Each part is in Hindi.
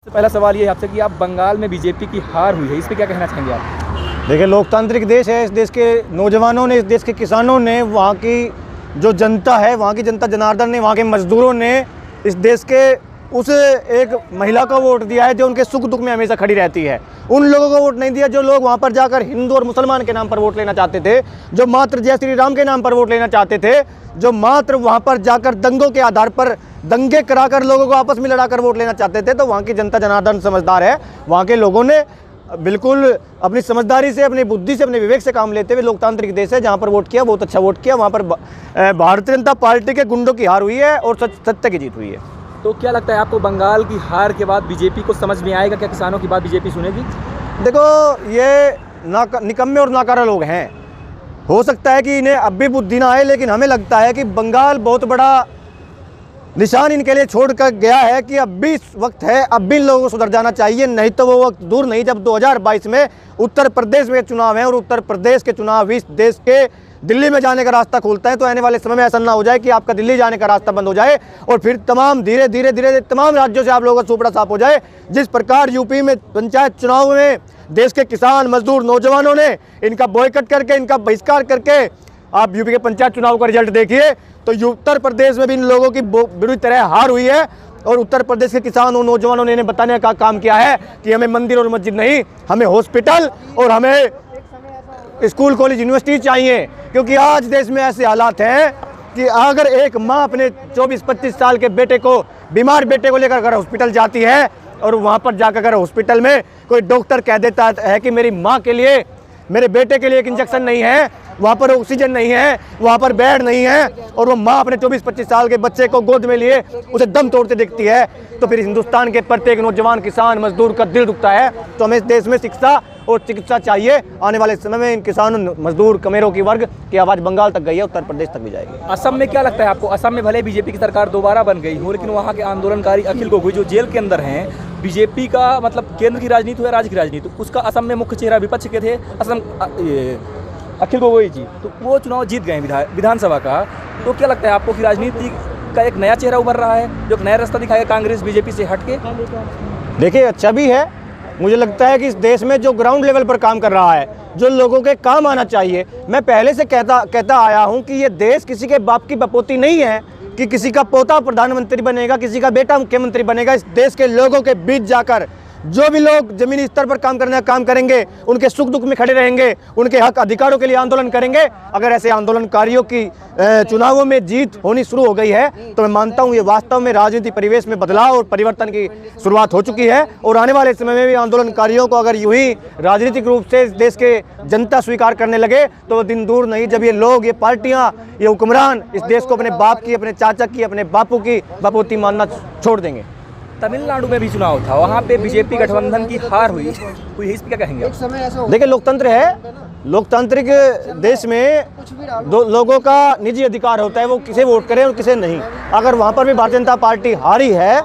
पहला सवाल ये है आपसे कि आप बंगाल में बीजेपी की हार हुई है, इस पे क्या कहना चाहेंगे आप? देखिए, लोकतांत्रिक देश है। इस देश के नौजवानों ने, इस देश के किसानों ने, वहाँ की जो जनता है, वहाँ की जनता जनार्दन ने, वहाँ के मजदूरों ने इस देश के उस एक महिला को वोट दिया है जो उनके सुख दुख में हमेशा खड़ी रहती है। उन लोगों को वोट नहीं दिया जो लोग वहाँ पर जाकर हिंदू और मुसलमान के नाम पर वोट लेना चाहते थे, जो मात्र जय श्री राम के नाम पर वोट लेना चाहते थे, जो मात्र वहाँ पर जाकर दंगों के आधार पर दंगे कराकर लोगों को आपस में लड़ाकर वोट लेना चाहते थे। तो वहाँ की जनता जनार्दन समझदार है। वहाँ के लोगों ने बिल्कुल अपनी समझदारी से, अपनी बुद्धि से, अपने विवेक से काम लेते हुए, लोकतांत्रिक देश है जहाँ पर वोट किया, बहुत अच्छा वोट किया। वहाँ पर भारतीय जनता पार्टी के गुंडों की हार हुई है और सत्य की जीत हुई है। तो क्या लगता है आपको, बंगाल की हार के बाद बीजेपी को समझ में आएगा? क्या किसानों की बात बीजेपी सुनेगी? देखो, ये निकम्मे और नाकारा लोग हैं। हो सकता है कि इन्हें अब भी बुद्धि ना आए, लेकिन हमें लगता है कि बंगाल बहुत बड़ा निशान इनके लिए छोड़ कर गया है कि अब भी वक्त है, अब भी इन लोगों को सुधर जाना चाहिए। नहीं तो वो वक्त दूर नहीं जब 2022 में उत्तर प्रदेश में चुनाव है और उत्तर प्रदेश के चुनाव इस देश के दिल्ली में जाने का रास्ता खोलता है। तो आने वाले समय में ऐसा ना हो जाए कि आपका दिल्ली जाने का रास्ता बंद हो जाए और फिर तमाम धीरे धीरे तमाम राज्यों से आप लोगों का सुपड़ा साफ हो जाए। जिस प्रकार यूपी में पंचायत चुनाव में देश के किसान, मजदूर, नौजवानों ने इनका बॉयकट करके, इनका बहिष्कार करके, आप यूपी के पंचायत चुनाव का रिजल्ट देखिए, तो उत्तर प्रदेश में भी इन लोगों की बुरी तरह हार हुई है। और उत्तर प्रदेश के किसान और नौजवानों ने इन्हें बताने का काम किया है कि हमें मंदिर और मस्जिद नहीं, हमें हॉस्पिटल और हमें स्कूल, कॉलेज, यूनिवर्सिटी चाहिए। क्योंकि आज देश में ऐसे हालात हैं कि अगर एक माँ अपने 24-25 साल के बेटे को, बीमार बेटे को लेकर अगर हॉस्पिटल जाती है और वहाँ पर जाकर अगर हॉस्पिटल में कोई डॉक्टर कह देता है कि मेरी माँ के लिए, मेरे बेटे के लिए एक इंजेक्शन नहीं है, वहाँ पर ऑक्सीजन नहीं है, वहाँ पर बेड नहीं है, और वो माँ अपने 24-25 साल के बच्चे को गोद में लिए उसे दम तोड़ते दिखती है, तो फिर हिंदुस्तान के प्रत्येक नौजवान, किसान, मजदूर का दिल दुखता है। तो हमें इस देश में शिक्षा और चिकित्सा चाहिए। आने वाले समय में इन किसानों, मजदूर, कमेरों की वर्ग की आवाज़ बंगाल तक गई है, उत्तर प्रदेश तक भी जाएगी। असम में क्या लगता है आपको? असम में भले बीजेपी की सरकार दोबारा बन गई हो, लेकिन वहाँ के आंदोलनकारी अखिल गोगोई जो जेल के अंदर हैं, बीजेपी का मतलब केंद्र की राजनीति हो या राज्य की राजनीति, उसका असम में मुख्य चेहरा विपक्ष के थे अखिल गोगोई जी, तो वो चुनाव जीत गए विधानसभा का। तो क्या लगता है आपको कि राजनीति का एक नया चेहरा उभर रहा है जो एक नया रास्ता दिखाएगा कांग्रेस बीजेपी से हटके? देखिए, अच्छा भी है। मुझे लगता है कि इस देश में जो ग्राउंड लेवल पर काम कर रहा है, जो लोगों के काम आना चाहिए, मैं पहले से कहता आया हूं कि ये देश किसी के बाप की बपोती नहीं है कि किसी का पोता प्रधानमंत्री बनेगा, किसी का बेटा मुख्यमंत्री बनेगा। इस देश के लोगों के बीच जाकर जो भी लोग जमीनी स्तर पर काम करने का काम करेंगे, उनके सुख दुख में खड़े रहेंगे, उनके हक अधिकारों के लिए आंदोलन करेंगे। अगर ऐसे आंदोलनकारियों की चुनावों में जीत होनी शुरू हो गई है, तो मैं मानता हूं ये वास्तव में राजनीतिक परिवेश में बदलाव और परिवर्तन की शुरुआत हो चुकी है। और आने वाले समय में भी आंदोलनकारियों को अगर यूं ही राजनीतिक रूप से इस देश के जनता स्वीकार करने लगे, तो वो दिन दूर नहीं जब ये लोग, ये पार्टियां, ये हुक्मरान इस देश को अपने बाप की, अपने चाचा की, अपने बापू की बपोती मानना छोड़ देंगे। तमिलनाडु में भी चुनाव था, वहाँ पे बीजेपी गठबंधन की हार हुई, इस पे क्या कहेंगे? देखिए, लोकतंत्र है। लोकतांत्रिक देश में दो लोगों का निजी अधिकार होता है, वो किसे वोट करें और किसे नहीं। अगर वहाँ पर भी भारतीय जनता पार्टी हारी है,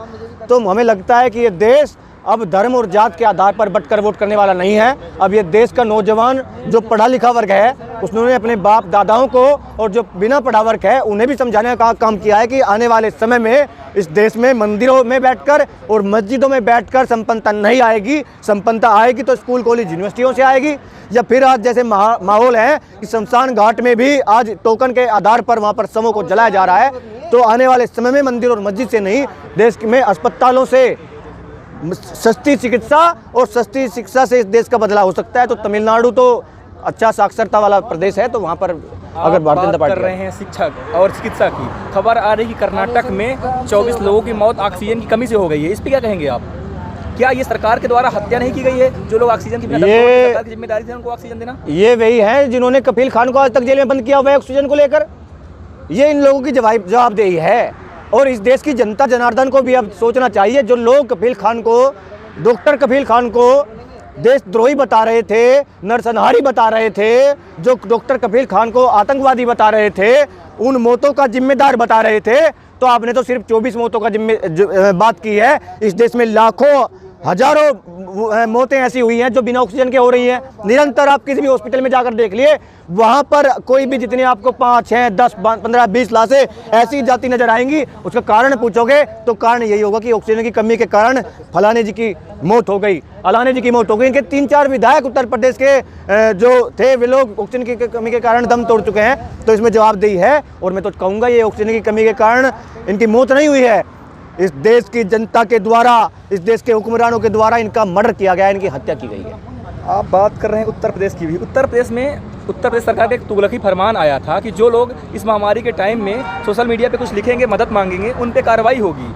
तो हमें लगता है कि ये देश अब धर्म और जात के आधार पर बंटकर वोट करने वाला नहीं है। अब ये देश का नौजवान जो पढ़ा लिखा वर्ग है, उसने अपने बाप दादाओं को और जो बिना पढ़ा वर्ग है उन्हें भी समझाने का काम किया है कि आने वाले समय में इस देश में मंदिरों में बैठकर और मस्जिदों में बैठकर संपन्नता नहीं आएगी। संपन्नता आएगी तो स्कूल, कॉलेज, यूनिवर्सिटियों से आएगी। या फिर आज जैसे माहौल है कि शमशान घाट में भी आज टोकन के आधार पर वहाँ पर शवों को जलाया जा रहा है, तो आने वाले समय में मंदिर और मस्जिद से नहीं, देश में अस्पतालों से सस्ती चिकित्सा और सस्ती शिक्षा से इस देश का बदलाव हो सकता है। तो तमिलनाडु तो अच्छा साक्षरता वाला प्रदेश है, तो वहाँ पर अगर भारतीय जनता पार्टी कर रहे हैं शिक्षक और चिकित्सा की, खबर आ रही है कि कर्नाटक में 24 लोगों की मौत ऑक्सीजन की कमी से हो गई है, इस पर क्या कहेंगे आप? क्या ये सरकार के द्वारा हत्या नहीं की गई है? जो लोग ऑक्सीजन की सरकार की जिम्मेदारी थी उनको ऑक्सीजन देना, ये वही है जिन्होंने कफील खान को आज तक जेल में बंद किया हुआ है ऑक्सीजन को लेकर। ये इन लोगों की जवाबदेही है। और इस देश की जनता जनार्दन को भी अब सोचना चाहिए। जो लोग कफील खान को, डॉक्टर कफील खान को देशद्रोही बता रहे थे, नरसंहारी बता रहे थे, जो डॉक्टर कफील खान को आतंकवादी बता रहे थे, उन मौतों का जिम्मेदार बता रहे थे, तो आपने तो सिर्फ 24 मौतों का बात की है। इस देश में लाखों, हजारों मौतें ऐसी हुई हैं जो बिना ऑक्सीजन के हो रही हैं। निरंतर आप किसी भी हॉस्पिटल में जाकर देख लिए, वहाँ पर कोई भी जितने आपको 5, 6, 10, 15, 20 लाशें ऐसी जाती नजर आएंगी। उसका कारण पूछोगे तो कारण यही होगा कि ऑक्सीजन की कमी के कारण फलाने जी की मौत हो गई, अलाने जी की मौत हो गई। इनके 3-4 विधायक उत्तर प्रदेश के जो थे वे लोग ऑक्सीजन की कमी के कारण दम तोड़ चुके हैं। तो इसमें जवाबदेही है, और मैं तो कहूँगा ये ऑक्सीजन की कमी के कारण इनकी मौत नहीं हुई है, इस देश की जनता के द्वारा, इस देश के हुक्मरानों के द्वारा इनका मर्डर किया गया है, इनकी हत्या की गई है। आप बात कर रहे हैं उत्तर प्रदेश की भी। उत्तर प्रदेश सरकार का एक तुगलकी फरमान आया था कि जो लोग इस महामारी के टाइम में सोशल मीडिया पे कुछ लिखेंगे, मदद मांगेंगे, उन पे कार्रवाई होगी।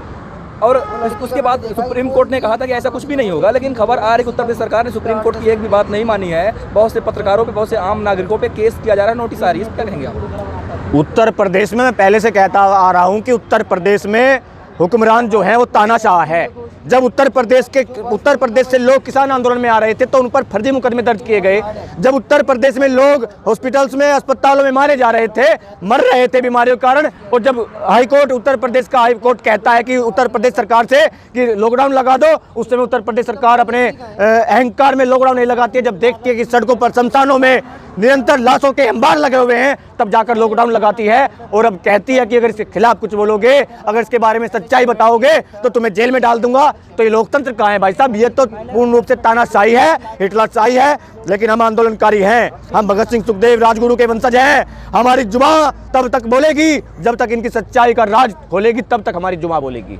और उसके बाद सुप्रीम कोर्ट ने कहा था कि ऐसा कुछ भी नहीं होगा, लेकिन खबर आ रही कि उत्तर प्रदेश सरकार ने सुप्रीम कोर्ट की एक भी बात नहीं मानी है। बहुत से पत्रकारों पे, बहुत से आम नागरिकों पे केस किया जा रहा है, नोटिस आ रही है। इस पर क्या कहेंगे आप? उत्तर प्रदेश में मैं पहले से कहता आ रहा हूं कि उत्तर प्रदेश में हुक्मरान जो है वो तानाशाह है। जब उत्तर प्रदेश से लोग किसान आंदोलन में आ रहे थे तो उन पर फर्जी मुकदमे दर्ज किए गए। जब उत्तर प्रदेश में लोग हॉस्पिटल्स में, अस्पतालों में मारे जा रहे थे, मर रहे थे बीमारियों के कारण, और जब हाईकोर्ट, उत्तर प्रदेश का हाईकोर्ट कहता है कि उत्तर प्रदेश सरकार से कि लॉकडाउन लगा दो, उस समय उत्तर प्रदेश सरकार अपने अहंकार में लॉकडाउन नहीं लगाती है। जब देखती है कि सड़कों पर, शमशानों में निरंतर लाशों के अंबार लगे हुए हैं, तब जाकर लॉकडाउन लगाती है। और अब कहती है कि अगर इसके खिलाफ कुछ बोलोगे, अगर इसके बारे में सच्चाई बताओगे तो तुम्हें जेल में डाल दूंगा। तो ये लोकतंत्र कहाँ है भाई साहब? ये तो पूर्ण रूप से तानाशाही है, हिटलरशाही है। लेकिन हम आंदोलनकारी हैं, हम भगत सिंह, सुखदेव, राजगुरु के वंशज हैं। हमारी जुबान तब तक बोलेगी जब तक इनकी सच्चाई का राज खोलेगी, तब तक हमारी जुबान बोलेगी।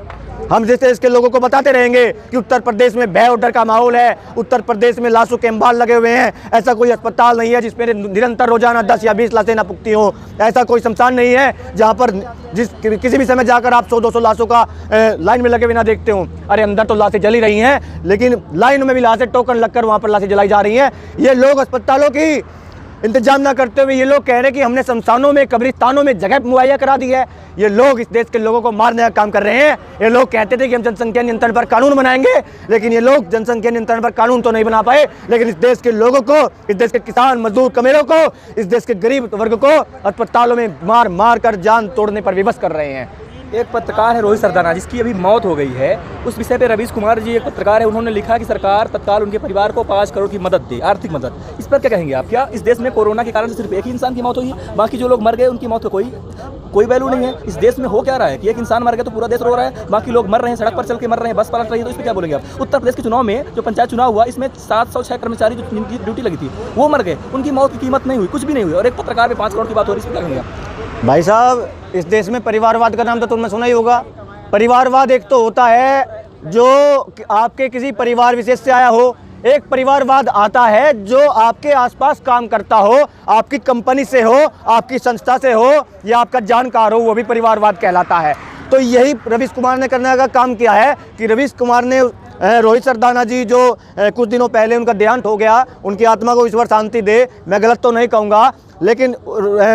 हम जैसे इसके लोगों को बताते रहेंगे कि उत्तर प्रदेश में भय और डर का माहौल है, उत्तर प्रदेश में लाशों के अंबार लगे हुए हैं। ऐसा कोई अस्पताल नहीं है जिसमें निरंतर रोजाना 10 या 20 लाशें ना पुकती हों। ऐसा कोई शमशान नहीं है जहां पर किसी भी समय जाकर आप 100-200 लाशों का लाइन में लगे हुए ना देखते हो। अरे अंदर तो लाशें जली रही हैं, लेकिन लाइन में भी लाशें, टोकन लगकर वहां पर लाशें जलाई जा रही हैं। ये लोग अस्पतालों की इंतजाम ना करते हुए ये लोग कह रहे हैं कि हमने शमशानों में, कब्रिस्तानों में जगह मुहैया करा दी है। ये लोग इस देश के लोगों को मारने का काम कर रहे हैं। ये लोग कहते थे कि हम जनसंख्या नियंत्रण पर कानून बनाएंगे, लेकिन ये लोग जनसंख्या नियंत्रण पर कानून तो नहीं बना पाए, लेकिन इस देश के लोगों को, इस देश के किसान, मजदूर, कमेरों को, इस देश के गरीब वर्ग को अस्पतालों में मार मार कर जान तोड़ने पर विवश कर रहे हैं। एक पत्रकार है रोहित सरदाना, जिसकी अभी मौत हो गई है। उस विषय पे रवीश कुमार जी एक पत्रकार है, उन्होंने लिखा कि सरकार तत्काल उनके परिवार को 5 करोड़ की मदद दे, आर्थिक मदद। इस पर क्या कहेंगे आप? क्या इस देश में कोरोना के कारण से सिर्फ एक ही इंसान की मौत हुई है, बाकी जो लोग मर गए उनकी मौत का कोई वैल्यू नहीं है? इस देश में हो क्या रहा है कि एक इंसान मर गया तो पूरा देश रो रहा है, बाकी लोग मर रहे हैं, सड़क पर चल के मर रहे हैं, बस पलट रही है। तो इस पर क्या बोलेंगे आप? उत्तर प्रदेश के चुनाव में जो पंचायत चुनाव हुआ, इसमें 706 कर्मचारी जिनकी ड्यूटी लगी थी वो मर गए, उनकी मौत की कीमत नहीं हुई, कुछ भी नहीं हुई, और एक पत्रकार पे 5 करोड़ की बात हो रही है। इस पर क्या कहेंगे आप? भाई साहब, इस देश में परिवारवाद का नाम तो तुमने सुना ही होगा। परिवारवाद एक तो होता है जो आपके किसी परिवार विशेष से आया हो, एक परिवारवाद आता है जो आपके आसपास काम करता हो, आपकी कंपनी से हो, आपकी संस्था से हो, या आपका जानकार हो, वो भी परिवारवाद कहलाता है। तो यही रवीश कुमार ने करने का काम किया है कि रवीश कुमार ने रोहित सरदाना जी जो कुछ दिनों पहले उनका देहांत हो गया, उनकी आत्मा को ईश्वर शांति दे, मैं गलत तो नहीं कहूँगा, लेकिन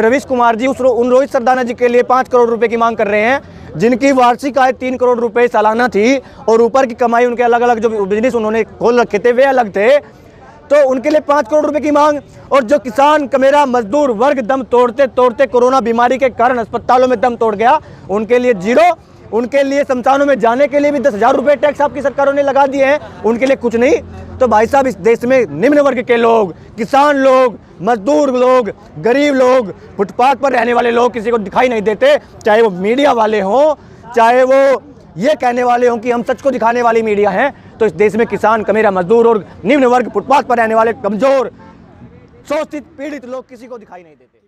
रवीश कुमार जी उन रोहित सरदाना जी के लिए 5 करोड़ रुपए की मांग कर रहे हैं, जिनकी वार्षिक आय 3 करोड़ रुपए सालाना थी, और ऊपर की कमाई उनके अलग अलग जो बिजनेस उन्होंने खोल रखे थे वे अलग थे। तो उनके लिए 5 करोड़ रुपए की मांग। और जो किसान, कमेरा, मजदूर वर्ग दम तोड़ते तोड़ते कोरोना बीमारी के कारण अस्पतालों में दम तोड़ गया, उनके लिए 0। उनके लिए शमशानों में जाने के लिए भी 10,000 रुपये टैक्स आपकी सरकारों ने लगा दिए हैं, उनके लिए कुछ नहीं। तो भाई साहब, इस देश में निम्न वर्ग के लोग, किसान लोग, मजदूर लोग, गरीब लोग, फुटपाथ पर रहने वाले लोग किसी को दिखाई नहीं देते, चाहे वो मीडिया वाले हों, चाहे वो ये कहने वाले हों कि हम सच को दिखाने वाली मीडिया हैं। तो इस देश में किसान, कमेरा, मजदूर और निम्न वर्ग, फुटपाथ पर रहने वाले कमजोर, शोषित, पीड़ित लोग किसी को दिखाई नहीं देते।